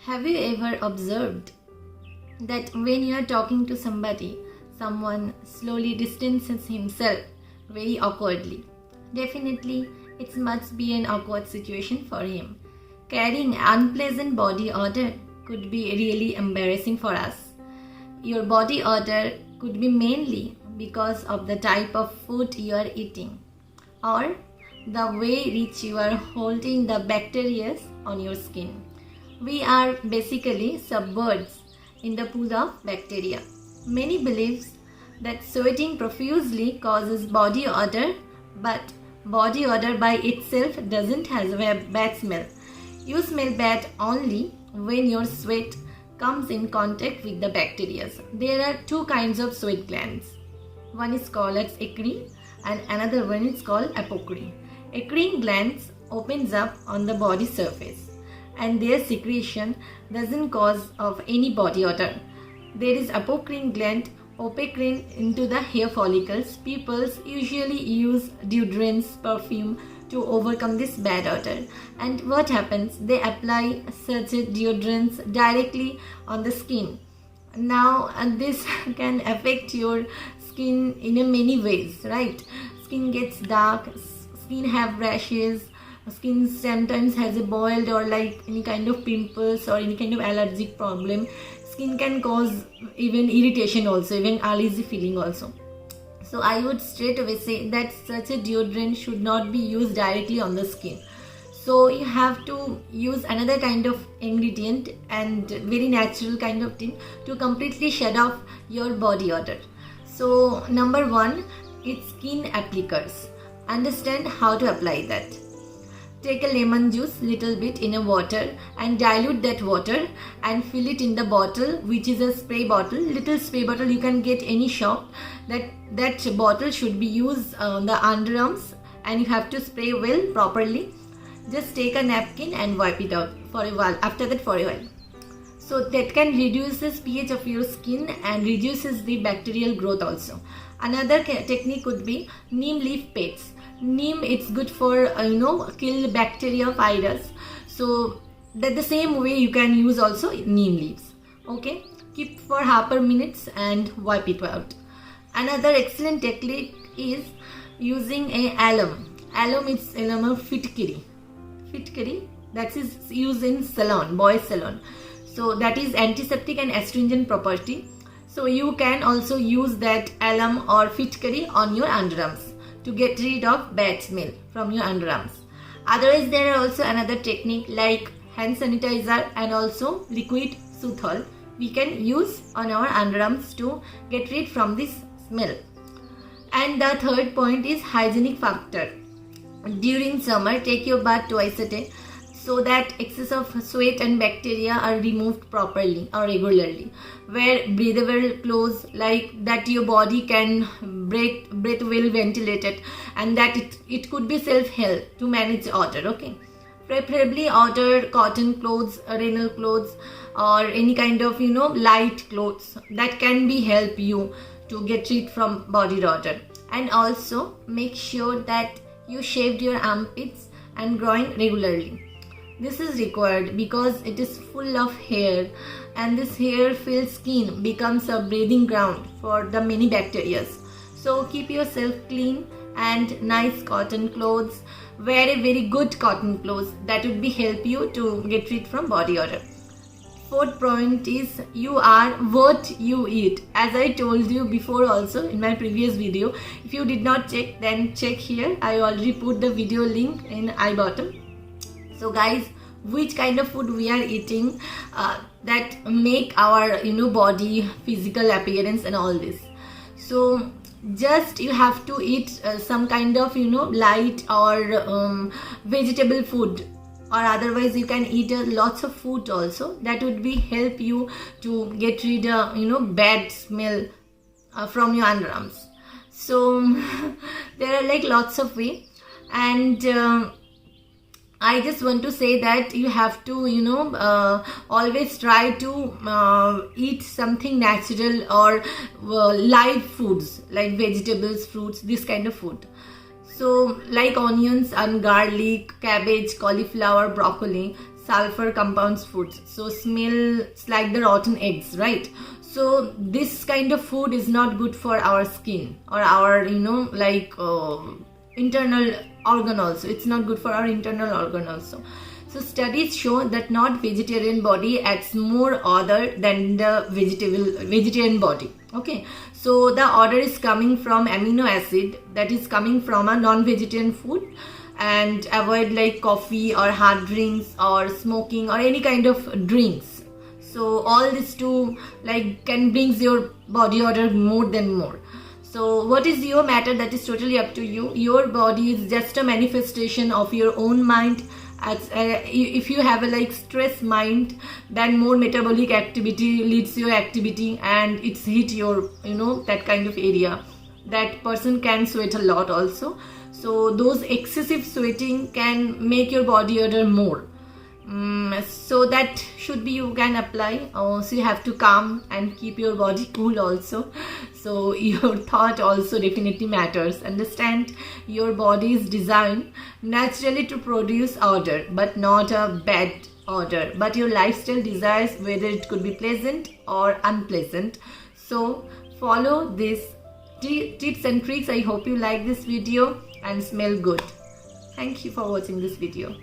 Have you ever observed that when you are talking to somebody, someone slowly distances himself very awkwardly? Definitely, it must be an awkward situation for him. Carrying unpleasant body odor could be really embarrassing for us. Your body odor could be mainly because of the type of food you are eating or the way which you are holding the bacteria on your skin. We are basically submerged in the pool of bacteria. Many believe that sweating profusely causes body odor, but body odor by itself doesn't have a bad smell. You smell bad only when your sweat comes in contact with the bacteria. There are two kinds of sweat glands. One is called as eccrine and another one is called apocrine. Eccrine glands opens up on the body surface and their secretion doesn't cause of any body odor. There is apocrine gland operate into the hair follicles. People usually use deodorants, perfume to overcome this bad odor. And what happens? They apply such deodorants directly on the skin. Now, this can affect your skin in a many ways, right? Skin gets dark, skin have rashes, skin sometimes has a boiled or like any kind of pimples or any kind of allergic problem. Skin can cause even irritation also, even uneasy feeling also. So I would straight away say that such a deodorant should not be used directly on the skin. So you have to use another kind of ingredient and very natural kind of thing to completely shut off your body odor. So number one, it's skin applicators. Understand how to apply that. Take a lemon juice little bit in a water and dilute that water and fill it in the bottle, which is a spray bottle. Little spray bottle you can get any shop. That bottle should be used on the underarms and you have to spray well properly. Just take a napkin and wipe it out for a while. After that, for a while. So that can reduce the pH of your skin and reduces the bacterial growth also. Another technique could be neem leaf paste. Neem, it's good for kill bacteria, virus. So that the same way you can use also neem leaves. Okay, keep for half a minute and wipe it out. Another excellent technique is using a alum. Alum is alum fitkiri. Fitkiri, that is used in salon, boys salon. So that is antiseptic and astringent property. So you can also use that alum or fitkiri on your underarms to get rid of bad smell from your underarms. Otherwise, there are also another technique like hand sanitizer and also liquid Suthol we can use on our underarms to get rid from this smell. And the third point is hygienic factor. During summer, take your bath twice a day so that excess of sweat and bacteria are removed properly or regularly. Wear breathable clothes like that your body can breathe well ventilated and that it could be self-help to manage odor, okay? Preferably order cotton clothes, linen clothes or any kind of light clothes that can be help you to get rid from body odor. And also make sure that you shaved your armpits and groin regularly. This is required because it is full of hair and this hair-filled skin becomes a breeding ground for the many bacteria. So keep yourself clean and nice cotton clothes. Wear a very good cotton clothes that would be help you to get rid from body odor. Fourth point is you are what you eat. As I told you before also in my previous video, if you did not check, then check here. I already put the video link in I bottom. So guys, which kind of food we are eating that make our body physical appearance and all this. So just you have to eat some kind of light or vegetable food, or otherwise you can eat lots of food also. That would be help you to get rid of bad smell from your underarms. So there are like lots of way, and I just want to say that you have to always try to eat something natural or live foods like vegetables, fruits, this kind of food. So like onions and garlic, cabbage, cauliflower, broccoli, sulfur compounds foods, so smells like the rotten eggs, right? So this kind of food is not good for our skin or our internal organ also. It's not good for our internal organ also. So studies show that not vegetarian body acts more odor than the vegetarian body. Okay, so the odor is coming from amino acid that is coming from a non-vegetarian food, and avoid like coffee or hard drinks or smoking or any kind of drinks. So all these two can brings your body odor more than more. So what is your matter, that is totally up to you. Your body is just a manifestation of your own mind. If you have a stress mind, then more metabolic activity leads your activity, and it's hit your that kind of area. That person can sweat a lot also. So those excessive sweating can make your body odor more. So that should be you can apply. So you have to calm and keep your body cool also. So your thought also definitely matters. Understand, your body is designed naturally to produce odor, but not a bad odor. But your lifestyle desires whether it could be pleasant or unpleasant. So follow these tips and tricks. I hope you like this video and smell good. Thank you for watching this video.